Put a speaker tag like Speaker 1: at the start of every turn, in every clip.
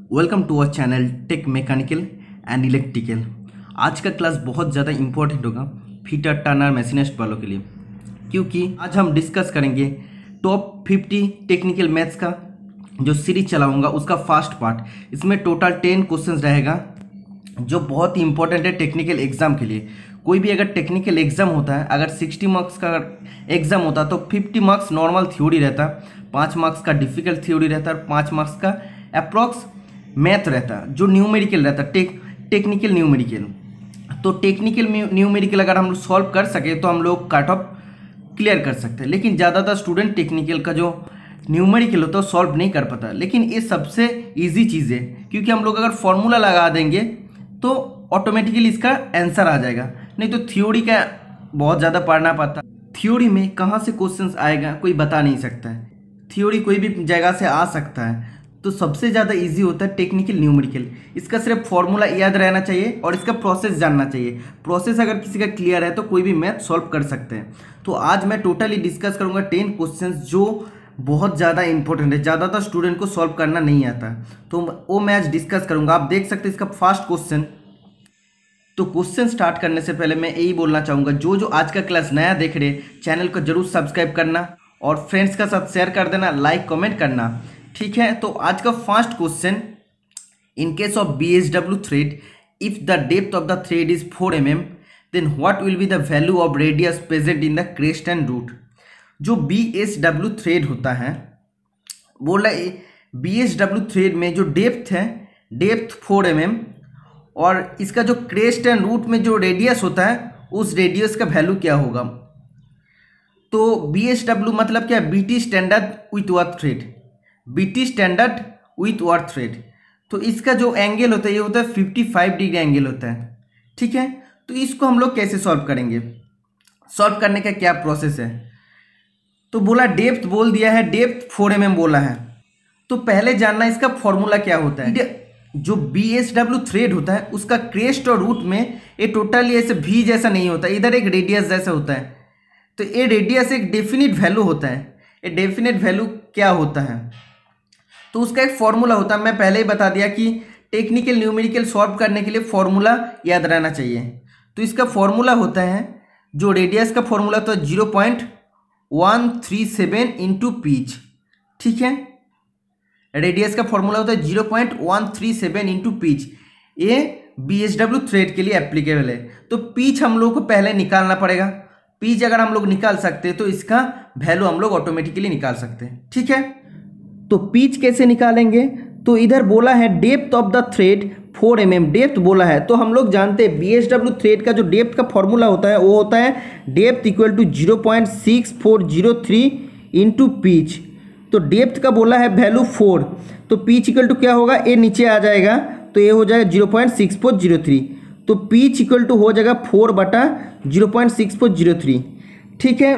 Speaker 1: Welcome to our channel tech mechanical and electrical. आज का class बहुत ज़्यादा इंपॉर्टेंट होगा फिटर टर्नर मशीनिस्ट वालों के लिए, क्योंकि आज हम डिस्कस करेंगे टॉप 50 टेक्निकल मैथ्स का जो सीरीज चलाऊंगा उसका फर्स्ट पार्ट। इसमें टोटल 10 क्वेश्चंस रहेगा जो बहुत ही इंपॉर्टेंट है टेक्निकल एग्जाम के लिए। कोई भी अगर टेक्निकल एग्जाम होता है, अगर 60 मार्क्स का एग्जाम होता है तो 50 मार्क्स नॉर्मल थ्योरी रहता, 5 मार्क्स का डिफिकल्ट थ्योरी रहता और 5 मार्क्स का अप्रॉक्स मैथ रहता जो न्यूमेरिकल रहता, टेक्निकल न्यूमेरिकल। तो टेक्निकल न्यूमेरिकल अगर हम लोग सॉल्व कर सके तो हम लोग कट ऑफ क्लियर कर सकते हैं, लेकिन ज़्यादातर स्टूडेंट टेक्निकल का जो न्यूमेरिकल होता है वो सॉल्व नहीं कर पाता। लेकिन ये सबसे ईजी चीज़ है, क्योंकि हम लोग अगर फॉर्मूला लगा देंगे तो ऑटोमेटिकली इसका आंसर आ जाएगा। नहीं तो थ्योरी का बहुत ज़्यादा पढ़ना पड़ता। थ्योरी में कहाँ से क्वेश्चंस आएगा कोई बता नहीं सकता है, थ्योरी कोई भी जगह से आ सकता है। तो सबसे ज़्यादा इजी होता है टेक्निकल न्यूमेरिकल। इसका सिर्फ फॉर्मूला याद रहना चाहिए और इसका प्रोसेस जानना चाहिए। प्रोसेस अगर किसी का क्लियर है तो कोई भी मैथ सॉल्व कर सकते हैं। तो आज मैं टोटली डिस्कस करूँगा 10 क्वेश्चंस जो बहुत ज़्यादा इंपॉर्टेंट है, ज़्यादातर स्टूडेंट को सॉल्व करना नहीं आता, तो वो मैं आज डिस्कस करूँगा। आप देख सकते हैं इसका फर्स्ट क्वेश्चन। तो क्वेश्चन स्टार्ट करने से पहले मैं यही बोलना चाहूँगा, जो आज का क्लास नया देख रहे चैनल को जरूर सब्सक्राइब करना और फ्रेंड्स का साथ शेयर कर देना, लाइक कमेंट करना, ठीक है। तो आज का first question, in case of BSW thread, if the depth of the thread is 4 mm then what will be the value of radius present in the crest and root. जो BSW thread होता है, बोला BSW thread में जो depth है, depth 4 mm और इसका जो क्रेस्ट एंड रूट में जो रेडियस होता है उस रेडियस का वैल्यू क्या होगा। तो BSW मतलब क्या है, BT standard with work thread, BT standard with work thread. तो इसका जो एंगल होता है ये होता है 55 डिग्री एंगल होता है, ठीक है। तो इसको हम लोग कैसे सॉल्व करेंगे, सॉल्व करने का क्या प्रोसेस है। तो बोला डेप्थ बोल दिया है, डेप्थ 4 mm बोला है, तो पहले जानना इसका फॉर्मूला क्या होता है। जो BSW थ्रेड होता है उसका क्रेस्ट और रूट में ये टोटली ऐसे भी जैसा नहीं होता, इधर एक रेडियस जैसा होता है। तो ये रेडियस एक डेफिनिट वैल्यू होता है। ये डेफिनिट वैल्यू क्या होता है, तो उसका एक फॉर्मूला होता है। मैं पहले ही बता दिया कि टेक्निकल न्यूमेरिकल सॉल्व करने के लिए फॉर्मूला याद रहना चाहिए। तो इसका फॉर्मूला होता है, जो रेडियस का फॉर्मूला तो 0.137 इंटू पीच, ठीक है। रेडियस का फॉर्मूला होता है 0.137 इंटू पीच। ये BSW थ्रेड के लिए एप्लीकेबल है। तो पीच हम लोग को पहले निकालना पड़ेगा। पीच अगर हम लोग निकाल सकते हैं तो इसका वैल्यू हम लोग ऑटोमेटिकली निकाल सकते हैं, ठीक है। तो पीच कैसे निकालेंगे, तो इधर बोला है depth of the thread 4 mm, depth बोला है। तो हम लोग जानते हैं BSW थ्रेड का जो डेप्थ का फॉर्मूला होता है वो होता है depth equal to 0.6403 into pitch. तो डेप्थ का बोला है वैल्यू 4, तो पीच इक्वल टू क्या होगा, ये नीचे आ जाएगा तो ये हो जाएगा 0.6403। तो पीच इक्वल टू हो जाएगा 4/0.6403, ठीक है।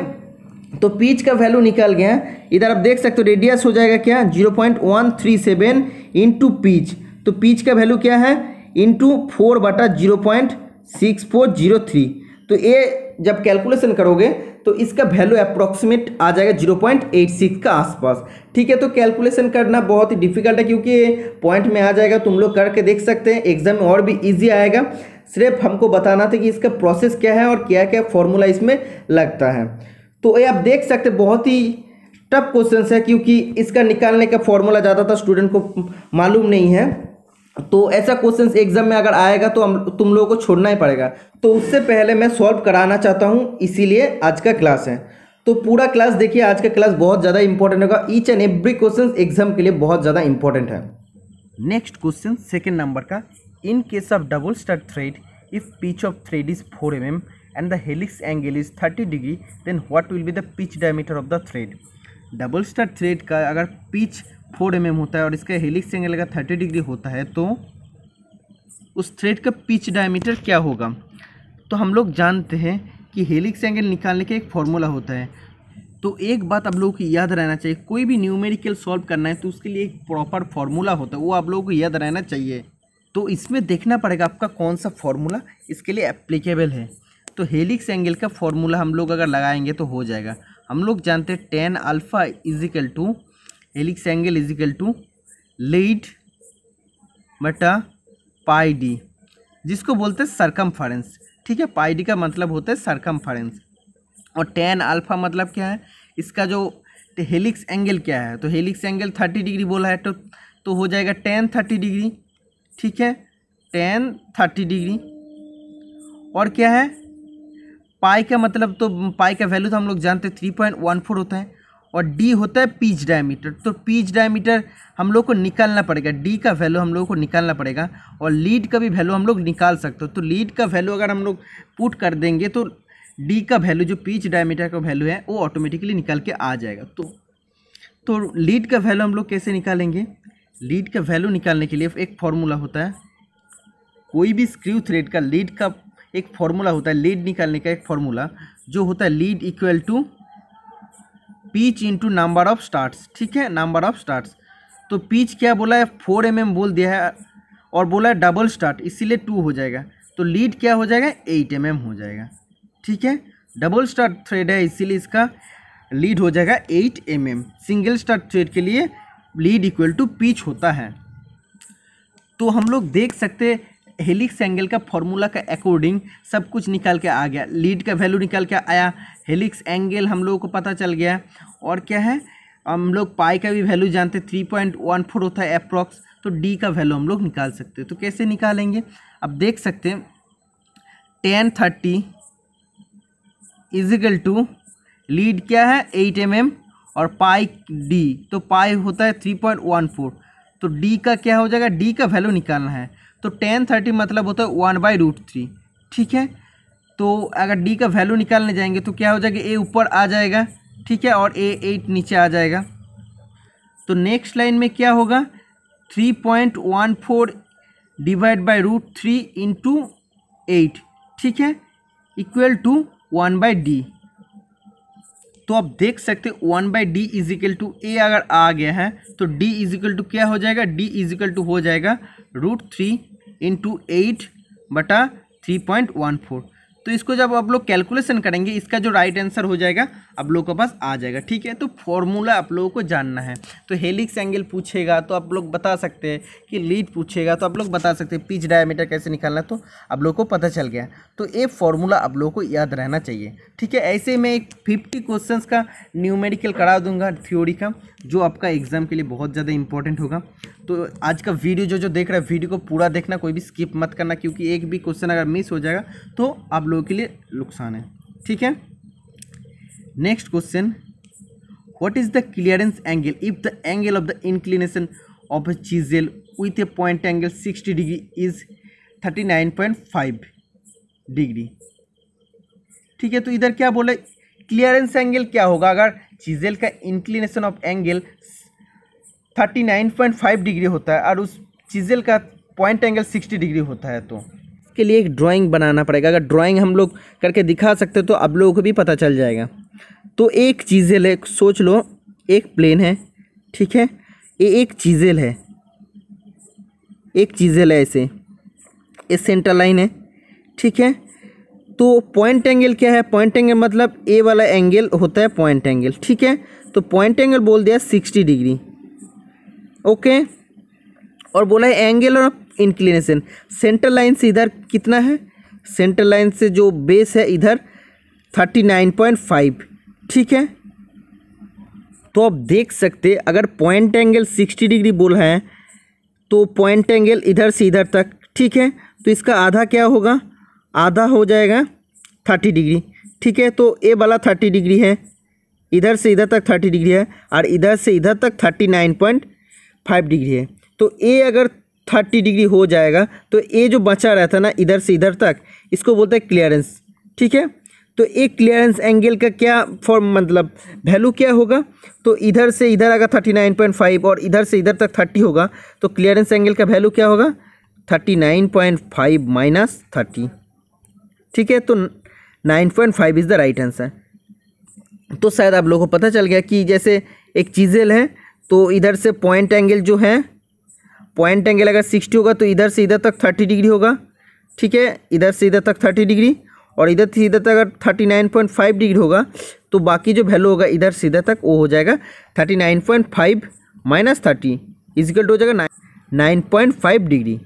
Speaker 1: तो पीच का वैल्यू निकल गया। इधर आप देख सकते हो रेडियस हो जाएगा क्या, 0.137 इंटू पीच। तो पीच का वैल्यू क्या है, इंटू 4/0.6403। तो ये जब कैलकुलेशन करोगे तो इसका वैल्यू अप्रॉक्सीमेट आ जाएगा 0.86 का आसपास, ठीक है। तो कैलकुलेशन करना बहुत ही डिफिकल्ट है, क्योंकि ये पॉइंट में आ जाएगा, तुम लोग करके देख सकते हैं, एग्जाम में और भी इजी आएगा। सिर्फ हमको बताना था कि इसका प्रोसेस क्या है और क्या क्या फॉर्मूला इसमें लगता है। तो ये आप देख सकते हैं बहुत ही टफ क्वेश्चन है, क्योंकि इसका निकालने का फॉर्मूला ज़्यादातर स्टूडेंट को मालूम नहीं है। तो ऐसा क्वेश्चन एग्जाम में अगर आएगा तो तुम लोगों को छोड़ना ही पड़ेगा। तो उससे पहले मैं सॉल्व कराना चाहता हूँ, इसीलिए आज का क्लास है। तो पूरा क्लास देखिए, आज का क्लास बहुत ज़्यादा इंपॉर्टेंट होगा। Each and every question exam के लिए बहुत ज़्यादा इंपॉर्टेंट है। नेक्स्ट क्वेश्चन सेकेंड नंबर का, इन case of double stud thread, if pitch of thread is 4 mm and the helix angle is 30 degree then what will be the pitch diameter of the thread। Double stud thread का अगर pitch 4 mm होता है और इसका helix angle का 30 degree होता है तो उस थ्रेड का पिच डायमीटर क्या होगा। तो हम लोग जानते हैं कि हेलिक्स एंगल निकालने का एक फॉर्मूला होता है। तो एक बात आप लोगों को याद रहना चाहिए, कोई भी न्यूमेरिकल सॉल्व करना है तो उसके लिए एक प्रॉपर फॉर्मूला होता है, वो आप लोगों को याद रहना चाहिए। तो इसमें देखना पड़ेगा आपका कौन सा फॉर्मूला इसके लिए एप्लीकेबल है। तो हेलिक्स एंगल का फॉर्मूला हम लोग अगर लगाएंगे तो हो जाएगा। हम लोग जानते हैं tan alpha is equal to helix angle is equal to lead बटा पाई डी, जिसको बोलते हैं सरकमफेरेंस। ठीक है, पाई डी का मतलब होता है सरकमफेरेंस। और टेन अल्फा मतलब क्या है, इसका जो हेलिक्स एंगल क्या है, तो हेलिक्स एंगल 30 डिग्री बोला है तो हो जाएगा टेन 30 डिग्री। ठीक है, टेन 30 डिग्री। और क्या है, पाई का मतलब, तो पाई का वैल्यू तो हम लोग जानते हैं 3.14 होता है। और डी होता है पिच डायमीटर, तो पिच डायमीटर हम लोग को निकालना पड़ेगा, डी का वैल्यू हम लोग को निकालना पड़ेगा। और लीड का भी वैल्यू हम लोग निकाल सकते हो, तो लीड का वैल्यू अगर हम लोग पुट कर देंगे तो डी का वैल्यू जो पिच डायमीटर का वैल्यू है वो ऑटोमेटिकली निकाल के आ जाएगा। तो लीड का वैल्यू हम लोग कैसे निकालेंगे, लीड का वैल्यू निकालने के लिए एक फॉर्मूला होता है, कोई भी स्क्रू थ्रेड का लीड का एक फॉर्मूला होता है, लीड निकालने का एक फॉर्मूला जो होता है lead equal to pitch into number of starts. ठीक है, नंबर ऑफ स्टार्ट्स। तो पिच क्या बोला है 4 mm बोल दिया है, और बोला है डबल स्टार्ट, इसीलिए 2 हो जाएगा। तो लीड क्या हो जाएगा 8 mm हो जाएगा। ठीक है, डबल स्टार्ट थ्रेड है इसीलिए इसका लीड हो जाएगा 8 mm। सिंगल स्टार्ट थ्रेड के लिए लीड इक्वल टू पिच होता है। तो हम लोग देख सकते हैं हेलिक्स एंगल का फॉर्मूला का अकॉर्डिंग सब कुछ निकाल के आ गया, लीड का वैल्यू निकाल के आया, हेलिक्स एंगल हम लोगों को पता चल गया। और क्या है, हम लोग पाई का भी वैल्यू जानते हैं 3.14 होता है अप्रॉक्स, तो डी का वैल्यू हम लोग निकाल सकते हैं। तो कैसे निकालेंगे, अब देख सकते हैं 1030 इजिकल टू लीड क्या है 8 mm और पाई डी, तो पाई होता है 3.14, तो डी का क्या हो जाएगा, डी का वैल्यू निकालना है। तो 1030 मतलब होता है 1/√3। ठीक है, तो अगर डी का वैल्यू निकालने जाएंगे तो क्या हो जाएगा, ए ऊपर आ जाएगा। ठीक है, और ए 8 नीचे आ जाएगा। तो नेक्स्ट लाइन में क्या होगा, 3.14 डिवाइड बाई √3 इंटू 8। ठीक है, इक्वल टू 1/d। तो आप देख सकते 1/d इजिकल टू ए अगर आ गया है तो d इजिकल टू क्या हो जाएगा, d इजिकल टू हो जाएगा √3 इंटू 8 बटा 3.14। तो इसको जब आप लोग कैलकुलेशन करेंगे इसका जो राइट आंसर हो जाएगा आप लोगों के पास आ जाएगा। ठीक है, तो फॉर्मूला आप लोगों को जानना है। तो हेलिक्स एंगल पूछेगा तो आप लोग बता सकते हैं, कि लीड पूछेगा तो आप लोग बता सकते हैं, पिच डायमीटर कैसे निकालना, तो आप लोगों को पता चल गया। तो ये फॉर्मूला आप लोगों को याद रहना चाहिए। ठीक है, ऐसे में एक 50 क्वेश्चंस का न्यूमेरिकल करा दूंगा थ्योरी का, जो आपका एग्जाम के लिए बहुत ज़्यादा इंपॉर्टेंट होगा। तो आज का वीडियो जो देख रहा है वीडियो को पूरा देखना, कोई भी स्किप मत करना, क्योंकि एक भी क्वेश्चन अगर मिस हो जाएगा तो आप लोगों के लिए नुकसान है। ठीक है, next question, what is the clearance angle if the angle of the inclination of a chisel with a point angle 60 degree is 39.5 degree. ठीक है, तो इधर क्या बोले, क्लियरेंस एंगल क्या होगा अगर चीजेल का इंक्लिनेशन ऑफ एंगल 39.5 डिग्री होता है और उस चीजेल का पॉइंट एंगल 60 डिग्री होता है। तो इसके लिए एक ड्राइंग बनाना पड़ेगा। अगर ड्राइंग हम लोग करके दिखा सकते तो आप लोगों को भी पता चल जाएगा। तो एक चीजेल है, सोच लो एक प्लेन है। ठीक है, ये एक चीजेल है, एक चीजेल है ऐसे, ये सेंटर लाइन है। ठीक है, तो पॉइंट एंगल क्या है, पॉइंट एंगल मतलब ए वाला एंगल होता है पॉइंट एंगल। ठीक है, तो पॉइंट एंगल बोल दिया 60 डिग्री। ओके, और बोला है angle of inclination, centre line से इधर कितना है, सेंटर लाइन से जो बेस है इधर 39.5। ठीक है, तो आप देख सकते अगर पॉइंट एंगल 60 डिग्री बोला है तो पॉइंट एंगल इधर से इधर तक। ठीक है, तो इसका आधा क्या होगा, आधा हो जाएगा 30 डिग्री। ठीक है, तो ए वाला 30 डिग्री है, इधर से इधर तक 30 डिग्री है, और इधर से इधर तक 39.5 डिग्री है। तो ए अगर 30 डिग्री हो जाएगा तो ए जो बचा रहता है ना इधर से इधर तक, इसको बोलते हैं क्लियरेंस। ठीक है, तो एक क्लियरेंस एंगल का क्या फॉर्म मतलब वैल्यू क्या होगा, तो इधर से इधर अगर 39.5 और इधर से इधर तक 30 होगा तो क्लियरेंस एंगल का वैल्यू क्या होगा 39.5 माइनस 30। ठीक है, तो 9.5 इज़ द राइट आंसर। तो शायद आप लोगों को पता चल गया कि जैसे एक चीजेल है तो इधर से पॉइंट एंगल जो है, पॉइंट एंगल अगर 60 होगा तो इधर से इधर तक 30 डिग्री होगा। ठीक है, इधर से इधर तक 30 डिग्री, और इधर से इधर तक अगर 39.5 डिग्री होगा तो बाकी जो वैल्यू होगा इधर से इधर तक वो हो जाएगा 39.5 माइनस 30 इजिकल हो जाएगा 9.5 डिग्री।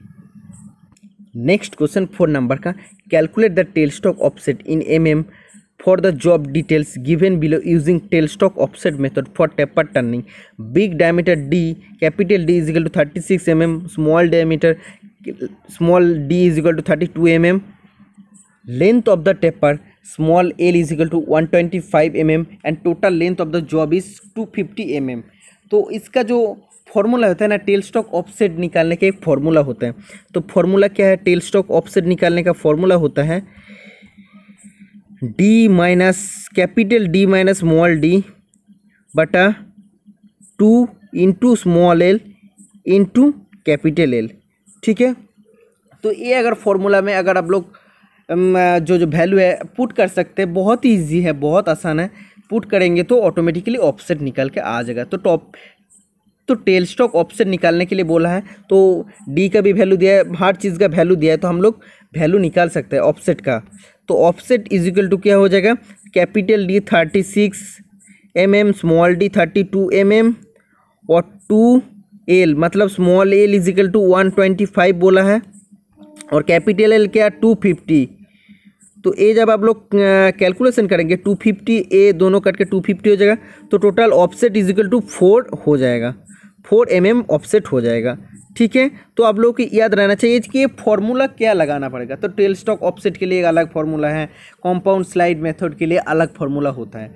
Speaker 1: नेक्स्ट क्वेश्चन 4 नंबर का, calculate the tell stock offset in mm for the job details given below using tail stock offset method for taper turning. Big diameter D, capital D is equal to 36 mm, small diameter small d is equal to 32 mm, length of the taper small l is equal to 125 mm and total length of the job is 250 mm. तो इसका जो formula होता है ना, tell stock offset निकालने का एक formula होता है। तो फॉर्मूला क्या है, टेल स्टॉक ऑफसेट निकालने का फॉर्मूला होता है D minus capital D minus small D बटा 2 into small L into capital L. ठीक है, तो ये अगर फॉर्मूला में अगर आप लोग जो वैल्यू है पुट कर सकते हैं, बहुत ही ईजी है, बहुत आसान है, पुट करेंगे तो ऑटोमेटिकली ऑफसेट निकल के आ जाएगा। तो टेल स्टॉक ऑफसेट निकालने के लिए बोला है, तो डी का भी वैल्यू दिया है, हर चीज़ का वैल्यू दिया है, तो हम लोग वैल्यू निकाल सकते हैं ऑफसेट का। तो ऑफसेट इज इक्वल टू क्या हो जाएगा, capital D 36 mm, small d 32 mm और 2 एल, मतलब small L is equal to 125 बोला है और कैपिटल एल क्या 250। तो ए जब आप लोग कैलकुलेशन करेंगे 250 ए दोनों कट के 250 हो जाएगा, तो total offset is equal to 4 हो जाएगा, 4 mm ऑफसेट हो जाएगा। ठीक है, तो आप लोगों को याद रहना चाहिए कि ये फॉर्मूला क्या लगाना पड़ेगा। तो टेल स्टॉक ऑफसेट के लिए एक अलग फॉर्मूला है, कंपाउंड स्लाइड मेथड के लिए अलग फॉर्मूला होता है।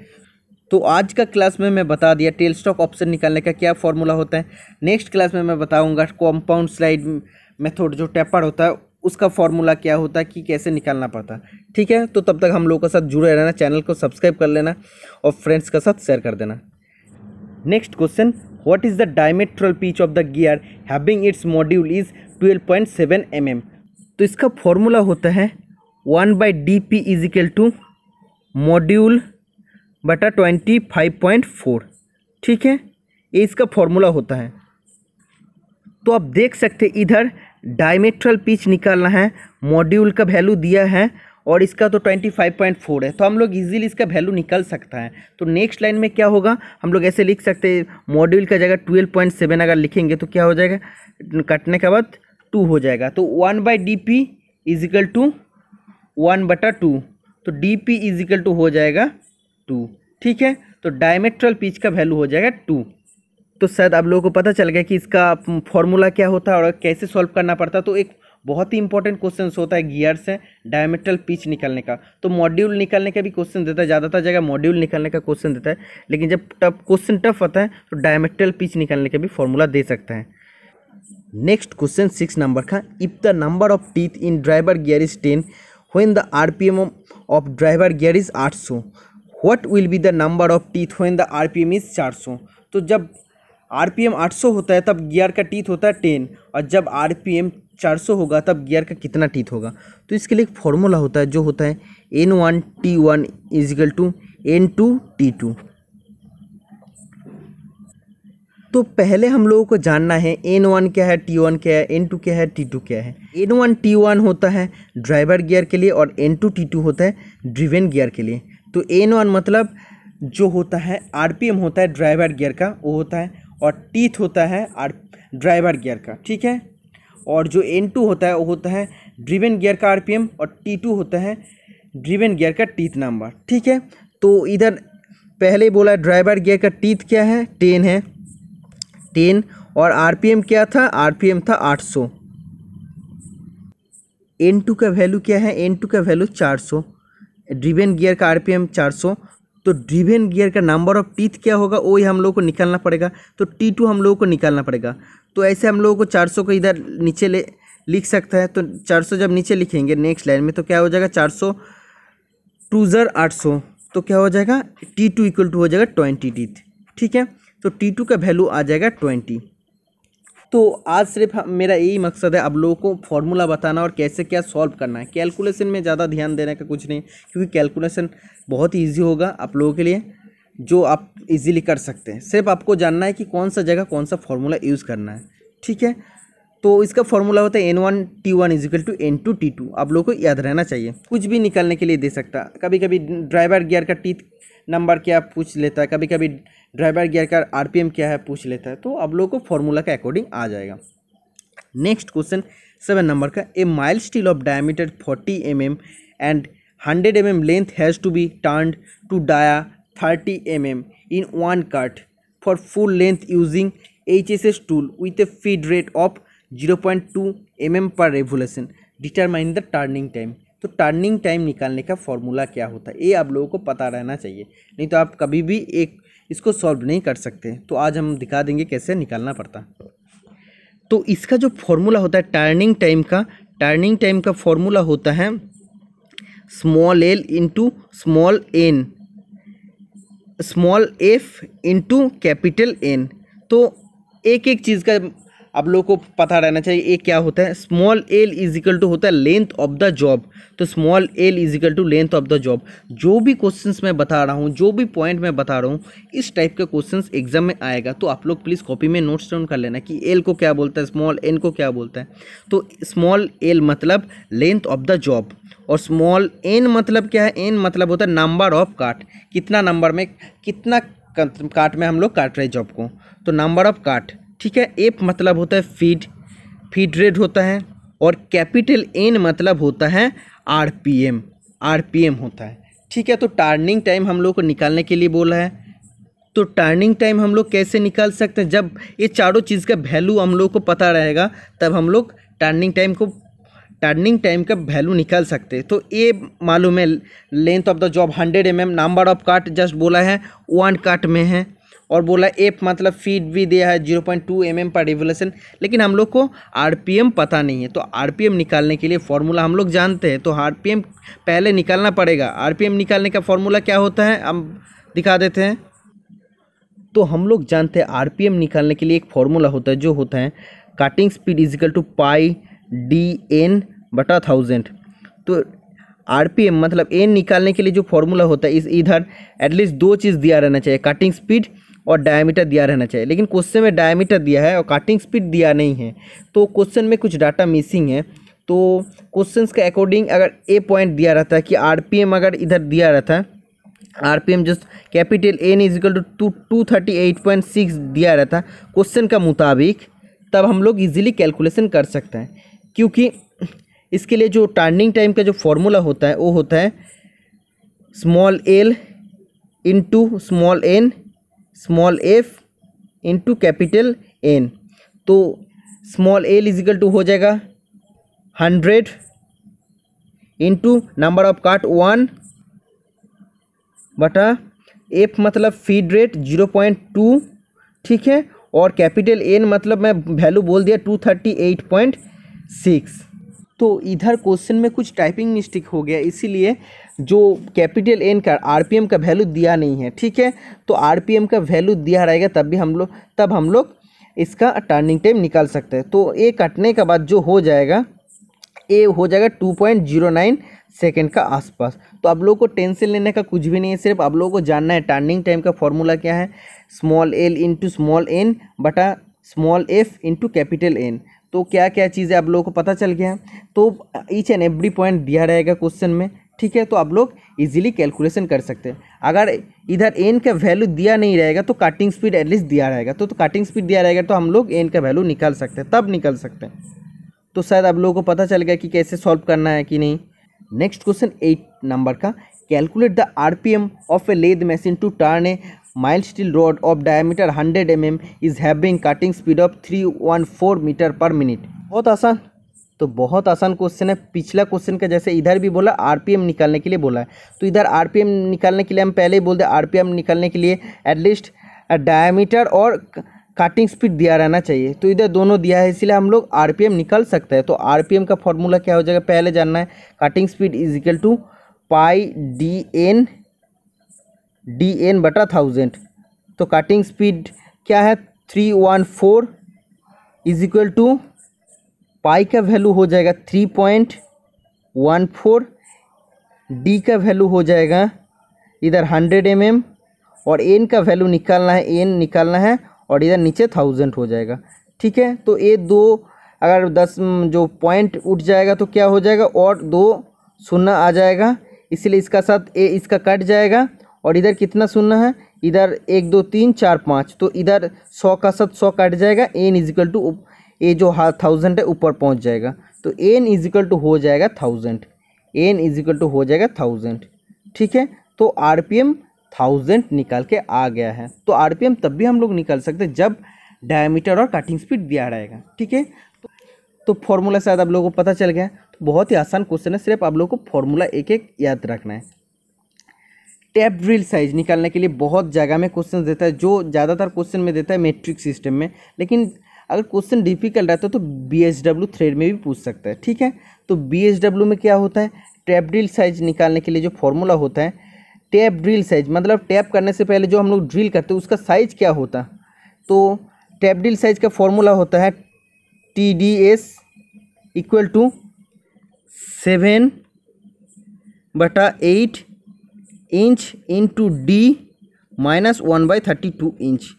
Speaker 1: तो आज का क्लास में मैं बता दिया टेल स्टॉक ऑफसेट निकालने का क्या फॉर्मूला होता है। नेक्स्ट क्लास में मैं बताऊंगा कंपाउंड स्लाइड मेथड जो टेपर होता है उसका फॉर्मूला क्या होता है कि कैसे निकालना पड़ता है। ठीक है, तो तब तक हम लोगों के साथ जुड़े रहना, चैनल को सब्सक्राइब कर लेना और फ्रेंड्स के साथ शेयर कर देना। Next question, what is the diametral pitch of the gear having its module is 12.7 mm। तो इसका फॉर्मूला होता है 1/dp is equal to module बटा 25.4। ठीक है, ये इसका फॉर्मूला होता है। तो आप देख सकते इधर डायमेट्रल पिच निकालना है, मॉड्यूल का वैल्यू दिया है और इसका तो 25.4 है, तो हम लोग इजीली इसका वैल्यू निकल सकता है। तो नेक्स्ट लाइन में क्या होगा, हम लोग ऐसे लिख सकते हैं, मॉड्यूल का जगह 12.7 अगर लिखेंगे तो क्या हो जाएगा, कटने के बाद 2 हो जाएगा। तो 1/dp इज इक्वल टू 1/2, तो dp इज इक्वल टू हो जाएगा 2। ठीक है, तो डायमेट्रल पिच का वैल्यू हो जाएगा 2। तो शायद आप लोगों को पता चल गया कि इसका फॉर्मूला क्या होता है और कैसे सॉल्व करना पड़ता है। तो एक बहुत ही इंपॉर्टेंट क्वेश्चन होता है गियर से डायमेट्रल पिच निकालने का। तो मॉड्यूल निकालने का भी क्वेश्चन देता है, ज़्यादातर जगह मॉड्यूल निकालने का क्वेश्चन देता है, लेकिन जब क्वेश्चन टफ आता है तो डायमेट्रल पिच निकालने का भी फॉर्मूला दे सकता है। नेक्स्ट क्वेश्चन 6 नंबर का, if the number of teeth in driver gear is 10 when the RPM of driver gear is 800, what will be the number of teeth when the RPM is 400। तो जब RPM 800 होता है तब gear का teeth होता है 10, और जब RPM 400 होगा तब गियर का कितना टीथ होगा। तो इसके लिए एक फॉर्मूला होता है जो होता है N1T1 is equal to N2T2। तो पहले हम लोगों को जानना है N1 क्या है, T1 क्या है, N2 क्या है, T2 क्या है। N1T1 होता है ड्राइवर गियर के लिए और N2T2 होता है ड्रिवन गियर के लिए। तो N1 मतलब जो होता है RPM होता है ड्राइवर गियर का वो होता है, और टीथ होता है ड्राइवर गियर का। ठीक है, और जो N2 होता है वो होता है ड्रिवन गियर का RPM और T2 होता है ड्रिवन गियर का टीथ नंबर। ठीक है, तो इधर पहले बोला ड्राइवर गियर का टीथ क्या है, 10 है, 10, और RPM क्या था, RPM था 800। N2 का वैल्यू क्या है, N2 का वैल्यू 400, ड्रिवन गियर का RPM 400। तो ड्रिवन गियर का नंबर ऑफ टीथ क्या होगा वही हम लोग को निकालना पड़ेगा। तो T2 हम लोगों को निकालना पड़ेगा। तो ऐसे हम लोगों को 400 को इधर नीचे लिख सकता है। तो 400 जब नीचे लिखेंगे नेक्स्ट लाइन में तो क्या हो जाएगा, 400 2 ज़र 800, तो क्या हो जाएगा, T2 इक्वल टू हो जाएगा 20 टीथ। ठीक है, तो T2 का वैल्यू आ जाएगा 20। तो आज सिर्फ मेरा यही मकसद है आप लोगों को फॉर्मूला बताना और कैसे क्या सॉल्व करना है। कैलकुलेशन में ज़्यादा ध्यान देने का कुछ नहीं, क्योंकि कैलकुलेशन बहुत ही ईजी होगा आप लोगों के लिए, जो आप इजीली कर सकते हैं। सिर्फ आपको जानना है कि कौन सा जगह कौन सा फॉर्मूला यूज़ करना है। ठीक है, तो इसका फॉर्मूला होता है N1T1 is equal to N2T2। आप लोगों को याद रहना चाहिए, कुछ भी निकालने के लिए दे सकता। कभी कभी ड्राइवर गियर का टीथ नंबर क्या पूछ लेता है, कभी कभी ड्राइवर गियर का RPM क्या है पूछ लेता है। तो आप लोगों को फॉर्मूला के अकॉर्डिंग आ जाएगा। नेक्स्ट क्वेश्चन 7 नंबर का, a mild steel of diameter 40 mm and 100 mm length has to be turned to dia 30 mm in one cut for full length using HSS tool with a feed rate of 0.2 mm per revolution. Determine the turning time. तो turning time निकालने का formula क्या होता है, ये आप लोगों को पता रहना चाहिए, नहीं तो आप कभी भी इसको सॉल्व नहीं कर सकते। तो आज हम दिखा देंगे कैसे निकालना पड़ता है। तो इसका जो फॉर्मूला होता है टर्निंग टाइम का फॉर्मूला होता है small L into small N, small F into capital N. तो एक एक चीज़ का आप लोगों को पता रहना चाहिए। एक क्या होता है, small L is equal to होता है लेंथ ऑफ द जॉब। तो small L is equal to length of the job. जो भी क्वेश्चंस मैं बता रहा हूँ, जो भी पॉइंट मैं बता रहा हूँ, इस टाइप का क्वेश्चंस एग्जाम में आएगा। तो आप लोग प्लीज़ कॉपी में नोट्स डाउन कर लेना कि एल को क्या बोलता है, स्मॉल एन को क्या बोलता है। तो स्मॉल एल मतलब लेंथ ऑफ द जॉब, और स्मॉल एन मतलब क्या है, एन मतलब होता है नंबर ऑफ काट, कितना नंबर में, कितना काट में हम लोग काट रहे हैं जॉब को, तो नंबर ऑफ काट, ठीक है। एफ मतलब होता है फीड रेट होता है, और कैपिटल एन मतलब होता है आरपीएम होता है, ठीक है। तो टर्निंग टाइम हम लोग को निकालने के लिए बोला है। तो टर्निंग टाइम हम लोग कैसे निकाल सकते हैं, जब ये चारों चीज़ का वैल्यू हम लोग को पता रहेगा तब हम लोग टर्निंग टाइम का वैल्यू निकाल सकते हैं। तो ये मालूम है length of the job 100 mm, number of काट जस्ट बोला है 1 काट में है, और बोला एफ मतलब फीड भी दिया है 0.2 mm पर रिवोल्यूशन, लेकिन हम लोग को आरपीएम पता नहीं है। तो आरपीएम निकालने के लिए फॉर्मूला हम लोग जानते हैं, तो आरपीएम पहले निकालना पड़ेगा। आरपीएम निकालने का फॉर्मूला क्या होता है हम दिखा देते हैं। तो हम लोग जानते हैं आरपीएम निकालने के लिए एक फॉर्मूला होता है, जो होता है cutting speed is equal to pi DN बटा 1000। तो आरपीएम मतलब एन निकालने के लिए जो फॉर्मूला होता है, इस इधर एटलीस्ट दो चीज़ दिया रहना चाहिए, कटिंग स्पीड और डायमीटर दिया रहना चाहिए। लेकिन क्वेश्चन में डायमीटर दिया है और कटिंग स्पीड दिया नहीं है, तो क्वेश्चन में कुछ डाटा मिसिंग है। तो क्वेश्चंस के अकॉर्डिंग अगर ए पॉइंट दिया रहता है कि आरपीएम अगर इधर दिया रहता है, RPM just capital N is equal to 238.6 दिया रहता है क्वेश्चन का मुताबिक, तब हम लोग इजीली कैलकुलेशन कर सकते हैं। क्योंकि इसके लिए जो टर्निंग टाइम का जो फॉर्मूला होता है वो होता है small L into small N, small F into capital N. तो small L is equal to हो जाएगा 100 इंटू नंबर ऑफ काट 1 बटा एफ मतलब फीड रेट 0.2, ठीक है, और कैपिटल एन मतलब मैं वैल्यू बोल दिया 238.6। तो इधर क्वेश्चन में कुछ टाइपिंग मिस्टेक हो गया, इसीलिए जो कैपिटल एन का आरपीएम का वैल्यू दिया नहीं है, ठीक है। तो आरपीएम का वैल्यू दिया रहेगा तब हम लोग इसका टर्निंग टाइम निकाल सकते हैं। तो ये कटने के बाद जो हो जाएगा, ये हो जाएगा 2.09 सेकेंड का आसपास। तो आप लोगों को टेंशन लेने का कुछ भी नहीं है, सिर्फ आप लोगों को जानना है टर्निंग टाइम का फॉर्मूला क्या है, small L into small N बटा small F into capital N. तो क्या क्या चीज़ें आप लोगों को पता चल गया है। तो ईच एंड एवरी पॉइंट दिया रहेगा क्वेश्चन में, ठीक है। तो आप लोग इजीली कैलकुलेशन कर सकते हैं। अगर इधर एन का वैल्यू दिया नहीं रहेगा तो कटिंग स्पीड एटलीस्ट दिया रहेगा, तो कटिंग स्पीड दिया रहेगा तो हम लोग एन का वैल्यू निकाल सकते हैं, तब निकाल सकते हैं। तो शायद आप लोगों को पता चल गया कि कैसे सॉल्व करना है कि नहीं। नेक्स्ट क्वेश्चन 8 नंबर का, calculate the RPM of a lathe machine to turn a mild steel rod of diameter 100 mm is having cutting speed of 314 metre पर मिनट। बहुत आसान, तो बहुत आसान क्वेश्चन है। पिछला क्वेश्चन का जैसे इधर भी बोला आरपीएम निकालने के लिए बोला है, तो इधर आरपीएम निकालने के लिए हम पहले ही बोल दे, आरपीएम निकालने के लिए एटलीस्ट डायमीटर और कटिंग स्पीड दिया रहना चाहिए। तो इधर दोनों दिया है, इसलिए हम लोग आरपीएम निकाल सकते हैं। तो आरपीएम का फॉर्मूला क्या हो जाएगा, पहले जानना है cutting speed is equal to pi DN बटा 1000। तो कटिंग स्पीड क्या है 314 इज इक्वल टू पाई का वैल्यू हो जाएगा 3.14, डी का वैल्यू हो जाएगा इधर 100 mm, और एन का वैल्यू निकालना है, और इधर नीचे 1000 हो जाएगा, ठीक है। तो ये दो अगर 10 जो पॉइंट उठ जाएगा तो क्या हो जाएगा, और 2 शून्य आ जाएगा, इसलिए इसका साथ इसका कट जाएगा, और इधर कितना शून्य है, इधर 1 2 3 4 5, तो इधर 100 का साथ 100 कट जाएगा। एन इज इक्वल टू ये जो 1000 है ऊपर पहुंच जाएगा, तो n इजिकल टू हो जाएगा 1000, n इजिकल टू हो जाएगा 1000। ठीक है, तो आरपीएम 1000 निकाल के आ गया है। तो आरपीएम तब भी हम लोग निकाल सकते हैं जब डायमीटर और कटिंग स्पीड दिया रहेगा। ठीक है, तो फॉर्मूला शायद आप लोगों को पता चल गया। तो बहुत ही आसान क्वेश्चन है, सिर्फ आप लोगों को फॉर्मूला एक एक याद रखना है। टैप ड्रिल साइज निकालने के लिए बहुत जगह में क्वेश्चन देता है, जो ज़्यादातर क्वेश्चन में देता है मैट्रिक सिस्टम में, लेकिन अगर क्वेश्चन डिफिकल्ट रहता है तो बीएसडब्ल्यू थ्रेड में भी पूछ सकता है। ठीक है, तो बीएसडब्ल्यू में क्या होता है, टैप ड्रिल साइज निकालने के लिए जो फॉर्मूला होता है, टैप ड्रिल साइज मतलब टैप करने से पहले जो हम लोग ड्रिल करते हैं उसका साइज क्या होता है। तो टैप ड्रिल साइज का फॉर्मूला होता है TDS equal to 7/8 inch into D minus 1/32 inch.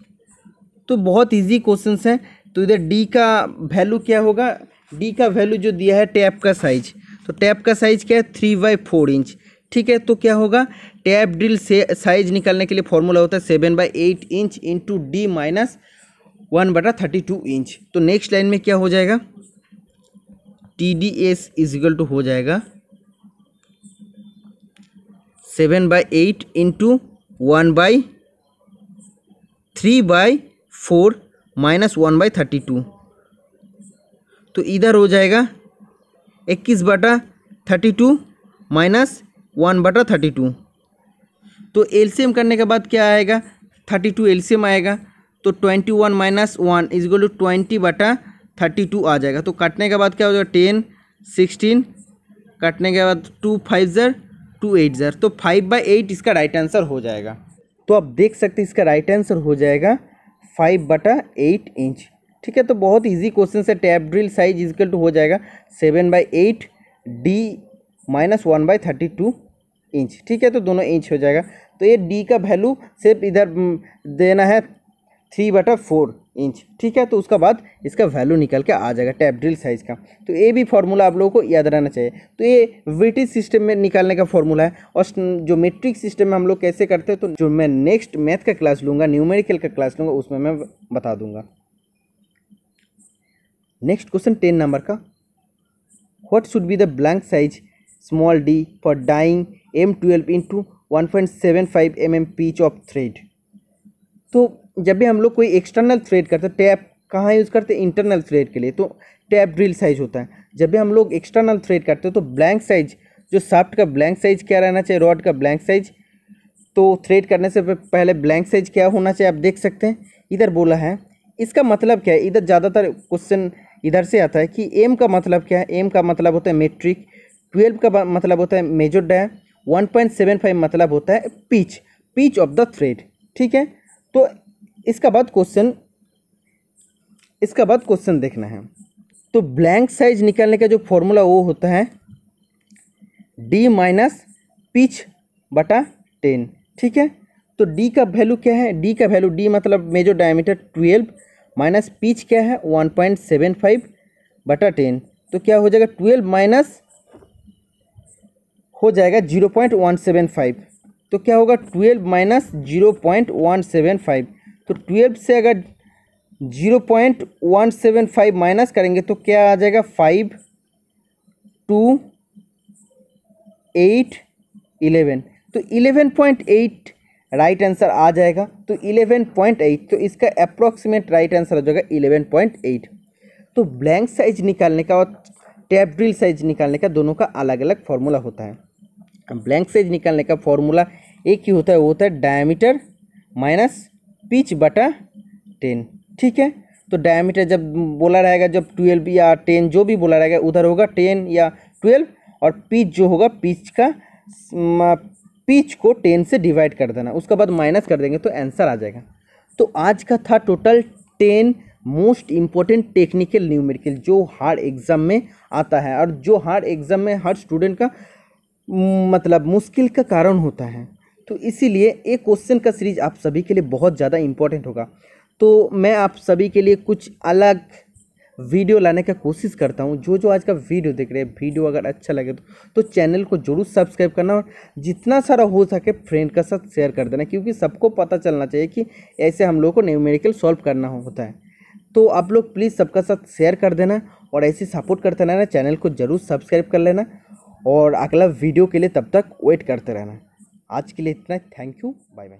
Speaker 1: तो बहुत इजी क्वेश्चन है। तो इधर D का वैल्यू क्या होगा, D का वैल्यू जो दिया है टैप का साइज, तो टैप का साइज क्या है 3/4 इंच। ठीक है, तो क्या होगा, टैप ड्रिल से साइज निकालने के लिए फॉर्मूला होता है 7/8 inch into D minus 1/32 inch. तो नेक्स्ट लाइन में क्या हो जाएगा, TDS इजिकल टू हो जाएगा 7/8 इंटू 1/3/4 माइनस 1/32। तो इधर हो जाएगा 21/32 माइनस 1/32। तो एलसीएम करने के बाद क्या आएगा, 32 एलसीएम आएगा, तो 21 माइनस 1 इजिकल टू 20/32 आ जाएगा। तो काटने के बाद क्या हो जाएगा 10 16, काटने के बाद 2 5 ज़र 2 8 ज़र, तो 5/8 इसका राइट आंसर हो जाएगा। तो आप देख सकते हैं इसका राइट आंसर हो जाएगा 5/8 इंच। ठीक है, तो बहुत इजी क्वेश्चन है। Tap drill size is equal to हो जाएगा 7/8 D माइनस 1/32 इंच। ठीक है, तो दोनों इंच हो जाएगा। तो ये D का वैल्यू सिर्फ इधर देना है 3/4 इंच। ठीक है, तो उसका बाद इसका वैल्यू निकल के आ जाएगा टैप ड्रिल साइज का। तो ये भी फार्मूला आप लोगों को याद रहना चाहिए। तो ये वेटेज सिस्टम में निकालने का फार्मूला है, और जो मेट्रिक सिस्टम में हम लोग कैसे करते हैं, तो जो मैं नेक्स्ट मैथ का क्लास लूँगा, न्यूमेरिकल का क्लास लूँगा, उसमें मैं बता दूंगा। नेक्स्ट क्वेश्चन 10 नंबर का, what should be the blank size small d for dying M12 into 1.75 mm pitch of thread. तो जब भी हम लोग कोई एक्सटर्नल थ्रेड करते हैं, टैप कहाँ यूज़ करते हैं, इंटरनल थ्रेड के लिए, तो टैप ड्रिल साइज होता है। जब भी हम लोग एक्सटर्नल थ्रेड करते हैं तो ब्लैंक साइज, जो शाफ्ट का ब्लैंक साइज क्या रहना चाहिए, रॉड का ब्लैंक साइज। तो थ्रेड करने से पहले ब्लैंक साइज क्या होना चाहिए, आप देख सकते हैं इधर बोला है। इसका मतलब क्या है, इधर ज़्यादातर क्वेश्चन इधर से आता है कि एम का मतलब क्या है। एम का मतलब होता है मेट्रिक, 12 का मतलब होता है मेजर डाया, 1.75 मतलब होता है पिच ऑफ द थ्रेड। ठीक है, तो इसका बाद क्वेश्चन देखना है। तो ब्लैंक साइज निकालने का जो फॉर्मूला वो होता है D माइनस पिच/10। ठीक है, तो D का वैल्यू क्या है, D का वैल्यू, D मतलब मेजर डायमीटर 12 माइनस पिच क्या है 1.75/10। तो क्या हो जाएगा 12 माइनस हो जाएगा 0.175। तो क्या होगा 12 माइनस 0.175। तो 12 से अगर 0.175 माइनस करेंगे तो क्या आ जाएगा 5 2 8 11। तो 11.8 राइट आंसर आ जाएगा। तो 11.8, तो इसका अप्रॉक्सीमेट राइट आंसर हो जाएगा 11.8। तो ब्लैंक साइज निकालने का और टैप ड्रिल साइज निकालने का दोनों का अलग अलग फार्मूला होता है। ब्लैंक साइज निकालने का फार्मूला एक ही होता है, वो होता है डायमीटर माइनस पिच/10। ठीक है, तो डायमीटर जब बोला रहेगा, जब 12 या 10 जो भी बोला रहेगा उधर होगा 10 या 12, और पिच जो होगा पिच को 10 से डिवाइड कर देना, उसके बाद माइनस कर देंगे तो आंसर आ जाएगा। तो आज का था total 10 most important technical numerical जो हार्ड एग्जाम में आता है, और जो हार्ड एग्जाम में हर स्टूडेंट का मतलब मुश्किल का कारण होता है। तो इसीलिए एक क्वेश्चन का सीरीज आप सभी के लिए बहुत ज़्यादा इम्पोर्टेंट होगा। तो मैं आप सभी के लिए कुछ अलग वीडियो लाने का कोशिश करता हूं। जो आज का वीडियो देख रहे हैं, वीडियो अगर अच्छा लगे तो चैनल को जरूर सब्सक्राइब करना, और जितना सारा हो सके फ्रेंड का साथ शेयर कर देना, क्योंकि सबको पता चलना चाहिए कि ऐसे हम लोग को न्यूमेरिकल सॉल्व करना होता है। तो आप लोग प्लीज़ सबका साथ शेयर कर देना और ऐसे सपोर्ट करते रहना। चैनल को ज़रूर सब्सक्राइब कर लेना और अगला वीडियो के लिए तब तक वेट करते रहना। आज के लिए इतना, थैंक यू, बाय बाय।